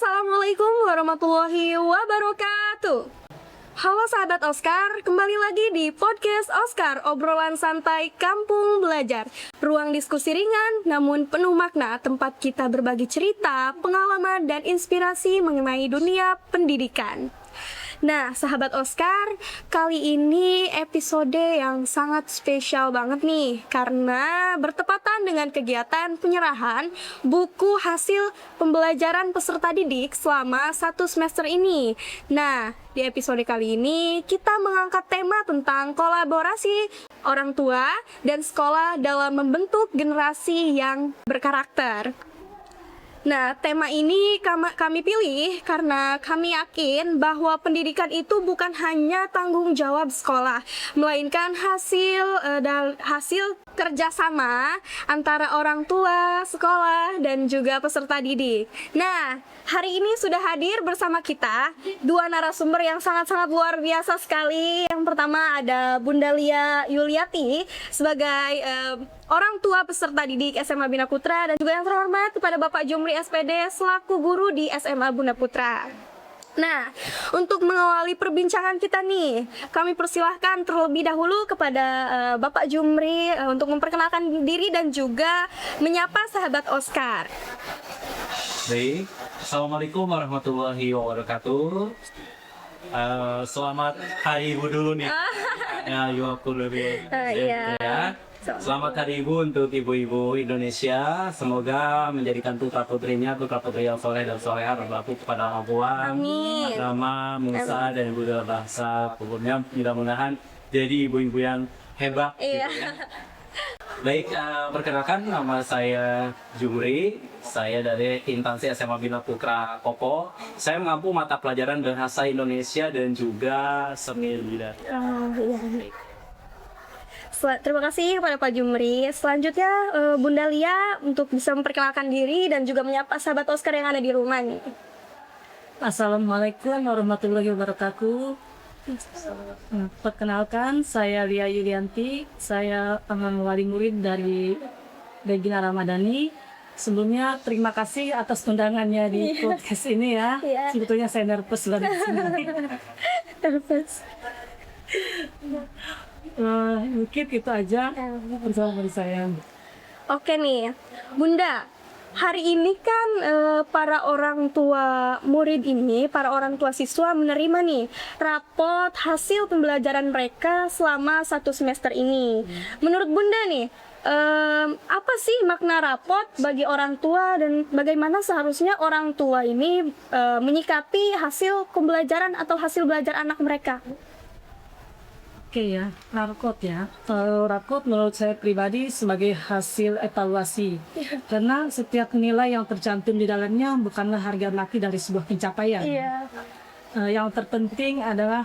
Assalamualaikum warahmatullahi wabarakatuh. Halo sahabat Oscar, kembali lagi di podcast Oscar, obrolan santai kampung belajar. Ruang diskusi ringan namun penuh makna, tempat kita berbagi cerita, pengalaman, dan inspirasi mengenai dunia pendidikan. Nah, sahabat Oscar, kali ini episode yang sangat spesial banget nih, karena bertepatan dengan kegiatan penyerahan buku hasil pembelajaran peserta didik selama 1 semester ini. Nah, di episode kali ini kita mengangkat tema tentang kolaborasi orang tua dan sekolah dalam membentuk generasi yang berkarakter. Nah, tema ini kami pilih karena kami yakin bahwa pendidikan itu bukan hanya tanggung jawab sekolah, melainkan hasil kerjasama antara orang tua, sekolah, dan juga peserta didik. Nah, hari ini sudah hadir bersama kita 2 narasumber yang sangat-sangat luar biasa sekali. Yang pertama ada Bunda Lia Yuliati sebagai orang tua peserta didik SMA Bina Putra, dan juga yang terhormat kepada Bapak Jumri SPD selaku guru di SMA Bunda Putra. Nah, untuk mengawali perbincangan kita nih, kami persilahkan terlebih dahulu kepada Bapak Jumri untuk memperkenalkan diri dan juga menyapa sahabat Oscar. Baik, Assalamualaikum warahmatullahi wabarakatuh. Selamat Hari Ibu dulu nih. Ya, Iya. Selamat Hari Ibu untuk ibu-ibu Indonesia. Semoga menjadikan putra-putrinya putra-putri yang soleh dan soleha, berbakti kepada orang tua, Amin. agama, bangsa, dan budaya bangsa. Pokoknya mudah-mudahan jadi ibu-ibu yang hebat. Iya. Gitu ya. Baik, perkenalkan nama saya Jumri. Saya dari instansi SMA Bina Putra Kopo. Saya mengampu mata pelajaran bahasa Indonesia dan juga seni budaya. Iya. Terima kasih kepada Pak Jumri. Selanjutnya Bunda Lia untuk bisa memperkenalkan diri dan juga menyapa sahabat Oscar yang ada di rumah nih. Assalamualaikum warahmatullahi wabarakatuh. Perkenalkan, saya Lia Yulianti. Saya wali murid dari Regina Ramadhani. Sebelumnya terima kasih atas undangannya di podcast ini ya. Iya. Sebetulnya saya nervous banget di sini. Nervous. Mungkin itu aja bersama saya. Oke nih, Bunda. Hari ini kan para orang tua murid ini, para orang tua siswa menerima nih rapot hasil pembelajaran mereka selama 1 semester ini. Menurut Bunda nih, apa sih makna rapot bagi orang tua dan bagaimana seharusnya orang tua ini menyikapi hasil pembelajaran atau hasil belajar anak mereka? Oke ya, rapot ya. Rapot menurut saya pribadi sebagai hasil evaluasi. Karena setiap nilai yang tercantum di dalamnya bukanlah harga mati dari sebuah pencapaian. Iya. Yang terpenting adalah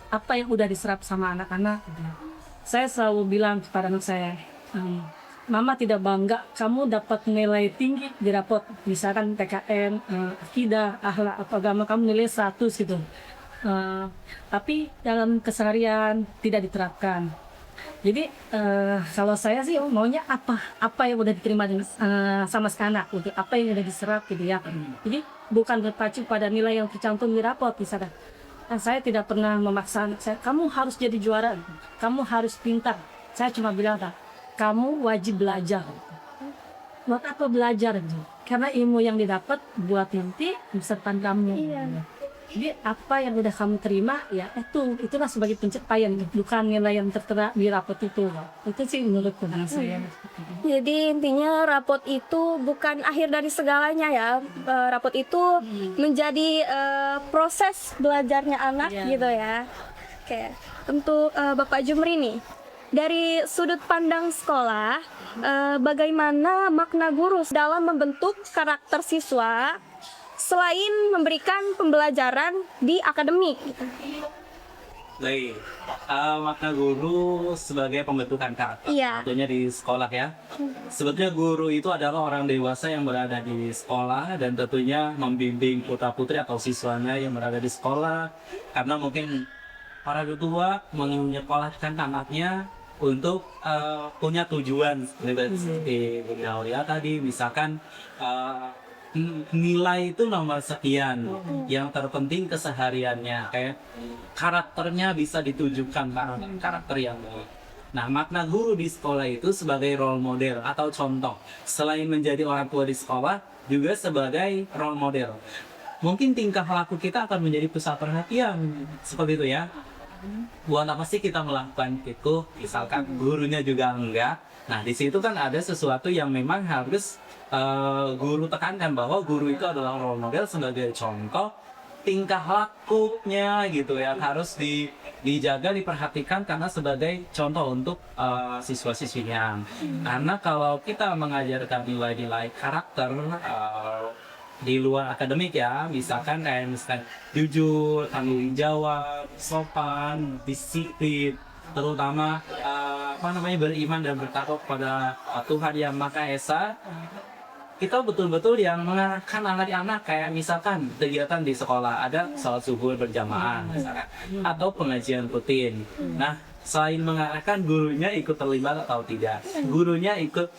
apa yang udah diserap sama anak-anak. Saya selalu bilang kepada anak saya, Mama tidak bangga kamu dapat nilai tinggi di rapot. Misalkan PKN, akidah, akhlak, agama kamu nilai 100 gitu. Tapi dalam keseharian tidak diterapkan. Jadi kalau saya sih maunya apa yang udah diterima sama anak, untuk apa yang udah diserap gitu ya. Jadi bukan berpacu pada nilai yang tercantum di rapot misalnya. Saya tidak pernah memaksa saya, kamu harus jadi juara, kamu harus pintar. Saya cuma bilang, kamu wajib belajar. Buat apa belajar? Karena ilmu yang didapat buat nanti masa depan kamu. Iya. Jadi apa yang udah kamu terima ya itulah sebagai pencapaian, bukan nilai yang tertera di rapot itu. Itu sih menurut saya. Jadi intinya rapot itu bukan akhir dari segalanya ya. Rapot itu menjadi proses belajarnya anak gitu ya. Oke, untuk Bapak Jumri nih, dari sudut pandang sekolah, bagaimana makna guru dalam membentuk karakter siswa selain memberikan pembelajaran di akademik? Baik, makna guru sebagai pembentukan karakter, Iya. tentunya di sekolah ya. Sebetulnya guru itu adalah orang dewasa yang berada di sekolah dan tentunya membimbing putra-putri atau siswanya yang berada di sekolah. Karena mungkin para tua menyekolahkan anaknya untuk punya tujuan seperti Bunda Aulia tadi, misalkan nilai itu nomor sekian, yang terpenting kesehariannya, kayak karakternya bisa ditujukan karakter yang baik. Nah, makna guru di sekolah itu sebagai role model atau contoh. Selain menjadi orang tua di sekolah, juga sebagai role model. Mungkin tingkah laku kita akan menjadi pusat perhatian, seperti itu ya. Buat apa sih kita melakukan itu? Misalkan gurunya juga enggak. Nah, di situ kan ada sesuatu yang memang harus guru tekankan, bahwa guru itu adalah role model sebagai contoh tingkah lakunya gitu ya, harus dijaga, diperhatikan karena sebagai contoh untuk siswa-siswinya. Karena kalau kita mengajarkan nilai-nilai karakter di luar akademik ya, misalkan jujur, tanggung jawab, sopan, disiplin, terutama beriman dan bertakwa kepada Tuhan Yang Maha Esa, kita betul-betul yang mengarahkan anak-anak, kayak misalkan kegiatan di sekolah ada sholat subuh berjamaah misalkan, atau pengajian rutin. Nah, selain mengarahkan, gurunya ikut terlibat atau tidak, gurunya ikut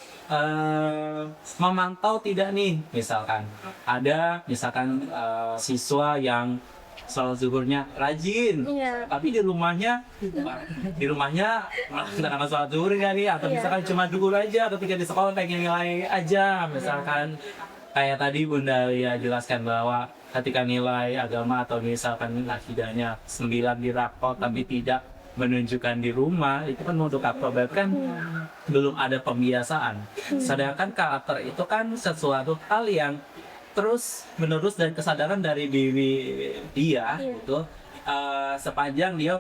memantau tidak nih, misalkan ada siswa yang sholat zuhurnya rajin, tapi di rumahnya malah sholat zuhur kan nih, atau misalkan cuma dulu aja, ketika di sekolah pengen nilai aja, misalkan kayak tadi Bunda Lia jelaskan bahwa ketika nilai agama atau misalkan akidahnya 9 di rapot tapi tidak menunjukkan di rumah, itu kan untuk apa? Kan belum ada pembiasaan. Sedangkan karakter itu kan sesuatu hal yang terus menerus dan kesadaran dari diri dia gitu, sepanjang dia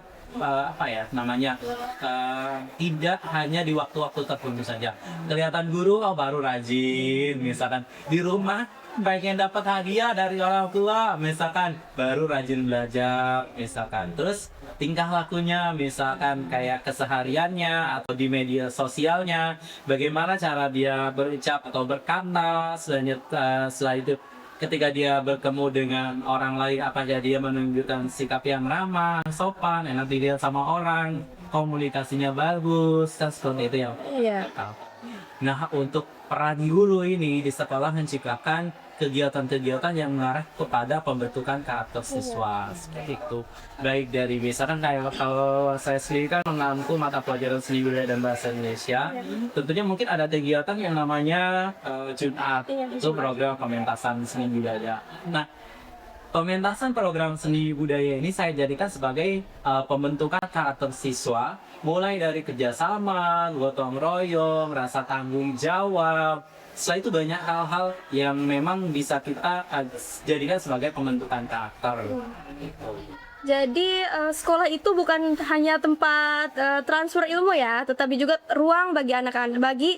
tidak hanya di waktu-waktu tertentu saja. Kelihatan guru baru rajin, misalkan di rumah pengen dapat hadiah dari orang tua, misalkan baru rajin belajar, misalkan terus tingkah lakunya, misalkan kayak kesehariannya atau di media sosialnya, bagaimana cara dia berucap atau berkata, setelah itu ketika dia bertemu dengan orang lain, apakah dia menunjukkan sikap yang ramah, sopan, enak dilihat sama orang, komunikasinya bagus, kan seperti itu ya. Iya. Nah, untuk peran guru ini di sekolah menciptakan kegiatan-kegiatan yang mengarah kepada pembentukan karakter siswa, seperti itu. Baik dari misalkan kayak kalau saya sendiri kan mengampu mata pelajaran seni budaya dan bahasa Indonesia, tentunya mungkin ada kegiatan yang namanya Jumat, itu program pementasan seni budaya. Nah, pementasan program seni budaya ini saya jadikan sebagai pembentukan karakter siswa, mulai dari kerjasama, gotong royong, rasa tanggung jawab. Setelah itu banyak hal-hal yang memang bisa kita jadikan sebagai pembentukan karakter. Jadi sekolah itu bukan hanya tempat transfer ilmu ya, tetapi juga ruang bagi anak-anak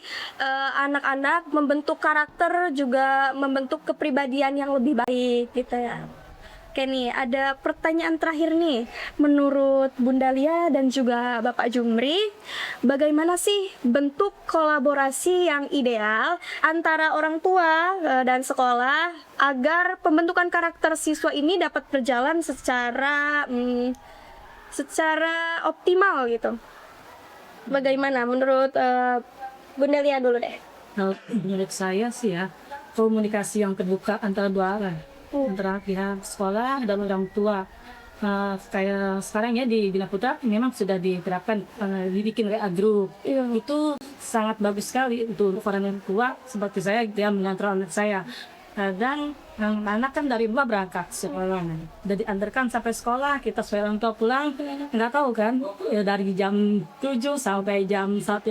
membentuk karakter, juga membentuk kepribadian yang lebih baik gitu ya. Oke nih, ada pertanyaan terakhir nih. Menurut Bunda Lia dan juga Bapak Jumri, bagaimana sih bentuk kolaborasi yang ideal antara orang tua dan sekolah agar pembentukan karakter siswa ini dapat berjalan secara optimal gitu? Bagaimana menurut Bunda Lia dulu deh? Kalau menurut saya sih ya, komunikasi yang terbuka antara dua arah, antara pihak sekolah dan orang tua. Kayak sekarang ya di Bina Putra memang sudah diterapkan, dibikin kayak group. Itu sangat bagus sekali untuk orang tua seperti saya yang mengantar anak saya. Dan anak kan dari rumah berangkat sekolah, udah diantarkan sampai sekolah, kita sebagai orang tua pulang nggak tahu kan ya, dari jam 7 sampai jam 1.45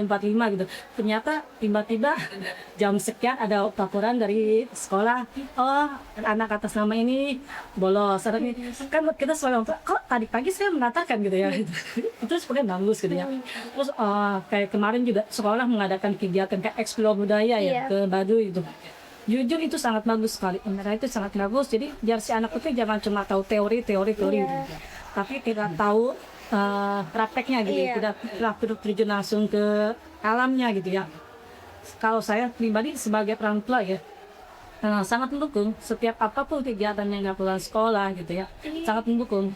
gitu, ternyata tiba-tiba jam sekian ada laporan dari sekolah, oh anak atas nama ini bolos, kan kita sebagai orang tua, kok tadi pagi saya mengatakan gitu ya, itu sebenarnya bagus gitu ya. Terus kayak kemarin juga sekolah mengadakan kegiatan kayak eksplor budaya ya ke Baduy itu. Jujur itu sangat bagus sekali, itu sangat bagus. Jadi biar si anak itu jangan cuma tahu teori, tapi kita tahu prakteknya gitu, kita terjun langsung ke alamnya gitu ya. Kalau saya pribadi sebagai orang tua ya, sangat mendukung setiap apapun kegiatan yang dilakukan sekolah gitu ya, sangat mendukung.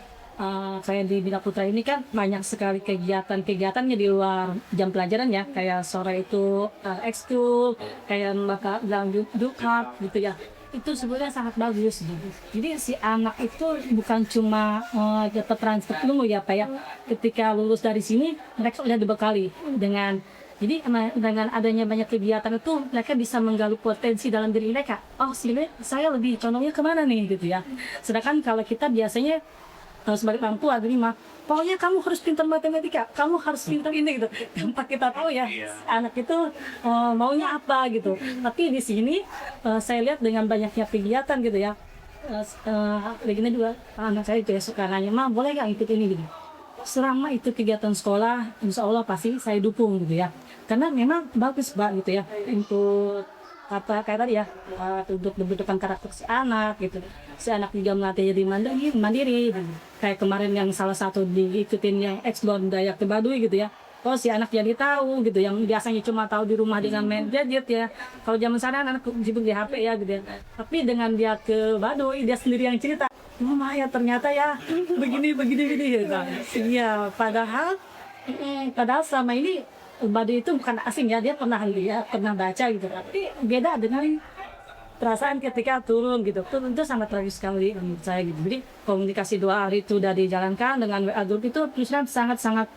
Saya di Bina Putra ini kan banyak sekali kegiatannya di luar jam pelajaran ya, kayak sore itu ekskul, kayak bilang dukap gitu ya. itu sebenarnya sangat bagus gitu. Jadi si anak itu bukan cuma dapat transfer ilmu ya Pak ya. Ketika lulus dari sini mereka sudah dibekali dengan jadi dengan adanya banyak kegiatan itu mereka bisa menggali potensi dalam diri mereka. Oh sebenarnya saya lebih condongnya kemana nih gitu ya. Sedangkan kalau kita biasanya sebagai orang tua terima, pokoknya kamu harus pintar matematika, kamu harus pintar ini gitu. Tanpa kita tahu ya anak itu maunya apa gitu. Tapi di sini saya lihat dengan banyaknya kegiatan gitu ya. Begini juga anak saya juga suka nanya, "Ma, boleh nggak ikut ini?" gitu. Selama itu kegiatan sekolah, insya Allah pasti saya dukung gitu ya. Karena memang bagus Mbak gitu ya untuk kayak tadi ya untuk pembentukan karakter si anak gitu. Si anak juga melatih jadi mandiri. Kayak kemarin yang salah satu diikutin yang explore Dayak ke Baduy gitu ya. Oh si anak jadi tahu gitu, yang biasanya cuma tahu di rumah dengan main gadget ya. Kalau zaman sekarang anak sibuk di HP ya gitu ya. Tapi dengan dia ke Baduy, dia sendiri yang cerita. Mama ya ternyata ya begini gitu. Iya, padahal selama ini Baduy itu bukan asing ya, dia pernah baca gitu. Tapi beda dengan perasaan ketika turun gitu. Turun itu sangat tragis sekali menurut saya gitu. Jadi komunikasi 2 hari itu udah dijalankan dengan WA group itu terusnya sangat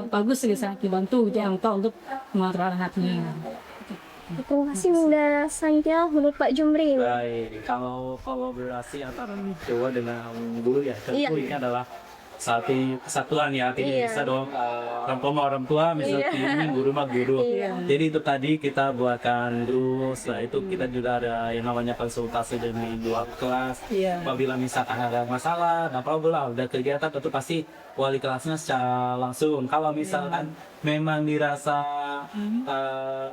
bagus gitu, sangat dibantu gitu ya untuk mengontrol anaknya. Terima kasih Bunda Sangkil menurut Pak Jumri. Baik, kalau kolaborasi antara Jawa dengan guru ya, tentu ini adalah satu kesatuan ya, tidak bisa dong orang tua sama orang tua, misalnya ini guru sama guru. Jadi itu tadi kita buatkan grup, setelah itu kita juga ada yang namanya konsultasi dengan dua kelas. Apabila misalkan ada masalah, nah apabila ada kegiatan tentu pasti wali kelasnya secara langsung. Kalau misalkan memang dirasa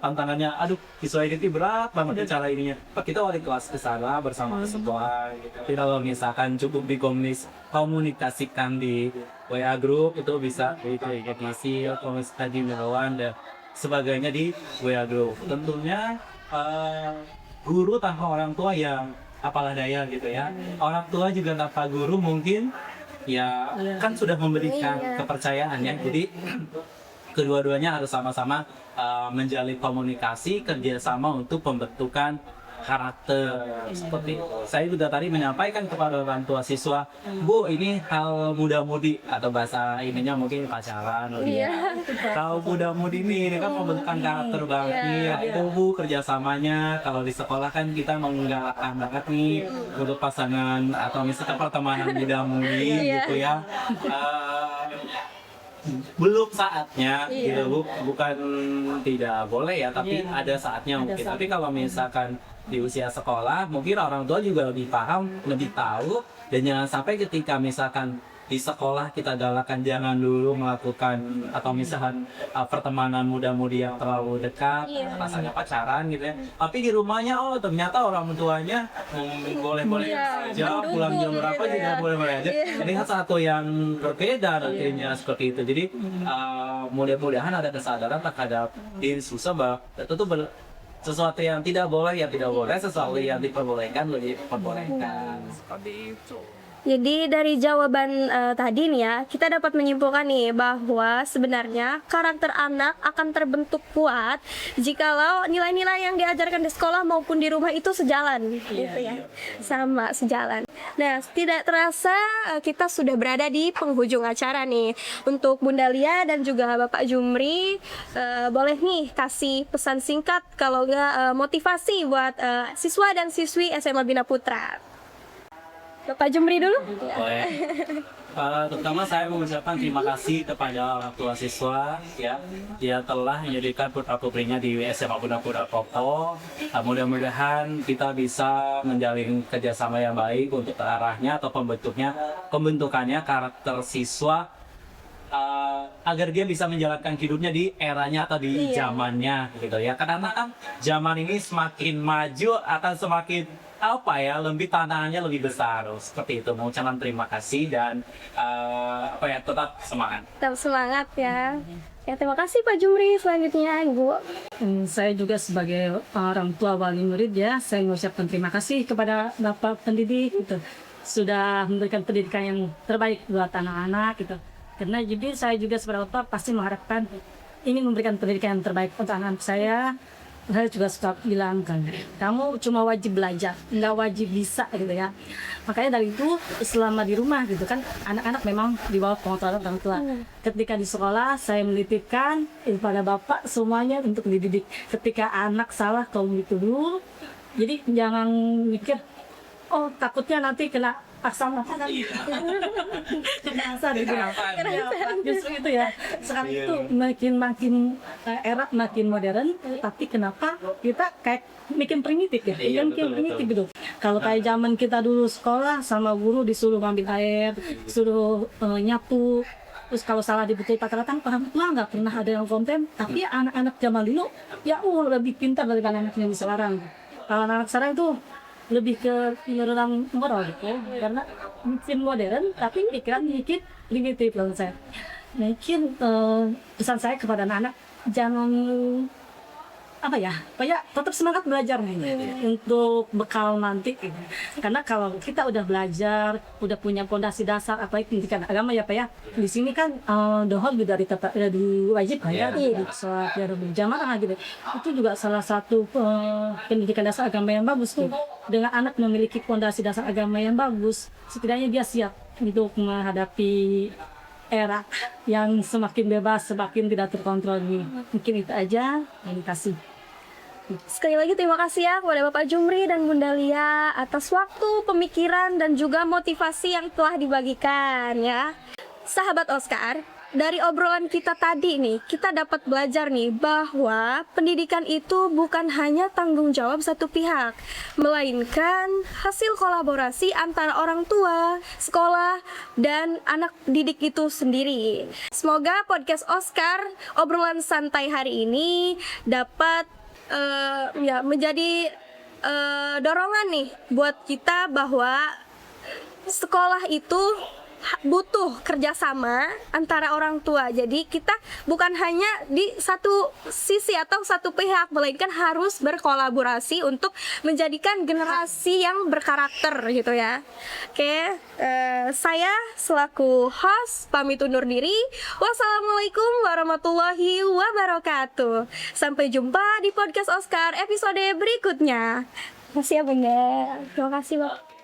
tantangannya, aduh siswa ini berat banget cara ininya, kita wali kelas ke sana bersama kesetuan gitu. Jadi kalau misalkan cukup dikomunikasikan di WA group itu bisa diisi komunikasi di Melawan dan sebagainya di WA group. Tentunya guru tanpa orang tua yang apalah daya gitu ya. Orang tua juga tanpa guru mungkin ya kan sudah memberikan kepercayaan ya. Jadi kedua-duanya harus sama-sama menjalin komunikasi, kerjasama untuk pembentukan karakter seperti itu. Saya juga tadi menyampaikan kepada orang tua siswa, Bu, ini hal muda-mudi atau bahasa ininya mungkin pacaran. Kalau muda-mudi ini kan pembentukan karakter banget. Itu Bu kerjasamanya. Kalau di sekolah kan kita menggalakkan banget nih untuk pasangan atau misalnya pertemanan muda-mudi gitu ya. Belum saatnya gitu Bu, bukan tidak boleh ya, tapi ada saatnya mungkin. Tapi kalau misalkan di usia sekolah mungkin orang tua juga lebih paham, lebih tahu, dan jangan sampai ketika misalkan di sekolah kita galakkan jangan dulu melakukan atau misalkan pertemanan muda-mudi yang terlalu dekat, rasanya pacaran gitu ya. Tapi di rumahnya ternyata orang tuanya boleh-boleh saja, pulang jam berapa juga boleh-boleh aja. Lihat satu yang berbeda nantinya seperti itu. Jadi mudah-mudahan ada kesadaran terhadap diri susah bahwa itu sesuatu yang tidak boleh ya tidak boleh, sesuatu yang diperbolehkan lebih diperbolehkan seperti itu. Jadi dari jawaban tadi nih ya, kita dapat menyimpulkan nih bahwa sebenarnya karakter anak akan terbentuk kuat jikalau nilai-nilai yang diajarkan di sekolah maupun di rumah itu sejalan, gitu ya, sama sejalan. Nah, tidak terasa kita sudah berada di penghujung acara nih. Untuk Bunda Lia dan juga Bapak Jumri, boleh nih kasih pesan singkat kalau nggak motivasi buat siswa dan siswi SMA Bina Putra. Bapak Jumri dulu. Boleh. Terutama saya mengucapkan terima kasih kepada orang tua siswa ya, dia telah menjadikan putra-putrinya di SMA Bina Putra Pokto. Mudah-mudahan kita bisa menjalin kerjasama yang baik untuk arahnya atau pembentukannya karakter siswa agar dia bisa menjalankan hidupnya di eranya atau di zamannya gitu ya. Karena kan zaman ini semakin maju akan semakin lebih tantangannya lebih besar seperti itu. Mengucapkan terima kasih dan tetap semangat. Tetap semangat ya. Ya, terima kasih Pak Jumri. Selanjutnya Ibu. Saya juga sebagai orang tua wali murid ya, saya mengucapkan terima kasih kepada Bapak pendidik gitu, sudah memberikan pendidikan yang terbaik buat anak-anak gitu. Karena jadi saya juga sebagai orang tua pasti mengharapkan ingin memberikan pendidikan yang terbaik untuk anak saya. saya juga suka bilang kan, kamu cuma wajib belajar, nggak wajib bisa gitu ya. Makanya dari itu selama di rumah gitu kan, anak-anak memang di bawah pengontrolan orang tua. Ketika di sekolah saya menitipkan kepada bapak semuanya untuk dididik. Ketika anak salah kamu gitu dulu, jadi jangan mikir, oh takutnya nanti kena paksa makanan. Kena asar gitu ya. Justru itu ya. Sekarang itu makin era makin modern, tapi kenapa kita kayak bikin primitif ya? Bikin primitif gitu. Kalau kayak zaman kita dulu sekolah sama guru disuruh ngambil air, disuruh nyapu. Terus kalau salah dibetul pakai datang, orang tua nggak pernah ada yang komplain. Tapi anak-anak zaman dulu ya lebih pintar daripada anak yang sekarang. Kalau anak sekarang itu lebih ke menyerang moral gitu, karena mungkin modern tapi pikiran sedikit primitif loh saya. Mungkin pesan saya kepada anak-anak, jangan kayak tetap semangat belajar nih untuk bekal nanti gitu. Karena kalau kita udah belajar, udah punya fondasi dasar apalagi pendidikan agama ya Pak ya, di sini kan dohor juga wajib ya sholat ya berjamaah gitu. Itu juga salah satu pendidikan dasar agama yang bagus tuh. Dengan anak memiliki fondasi dasar agama yang bagus, setidaknya dia siap untuk menghadapi era yang semakin bebas, semakin tidak terkontrol ini. Mungkin itu aja. Terima kasih. Sekali lagi terima kasih ya kepada Bapak Jumri dan Bunda Lia atas waktu, pemikiran, dan juga motivasi yang telah dibagikan ya. Sahabat Oscar, dari obrolan kita tadi nih, kita dapat belajar nih bahwa pendidikan itu bukan hanya tanggung jawab satu pihak, melainkan hasil kolaborasi antara orang tua, sekolah, dan anak didik itu sendiri. Semoga podcast Oscar, obrolan santai hari ini dapat menjadi dorongan nih buat kita bahwa sekolah itu butuh kerjasama antara orang tua. Jadi kita bukan hanya di satu sisi atau satu pihak, melainkan harus berkolaborasi untuk menjadikan generasi yang berkarakter gitu ya. Oke, saya selaku host pamit undur diri. Wassalamualaikum warahmatullahi wabarakatuh. Sampai jumpa di podcast Oscar episode berikutnya. Terima kasih ya Bunda. Terima kasih Bapak.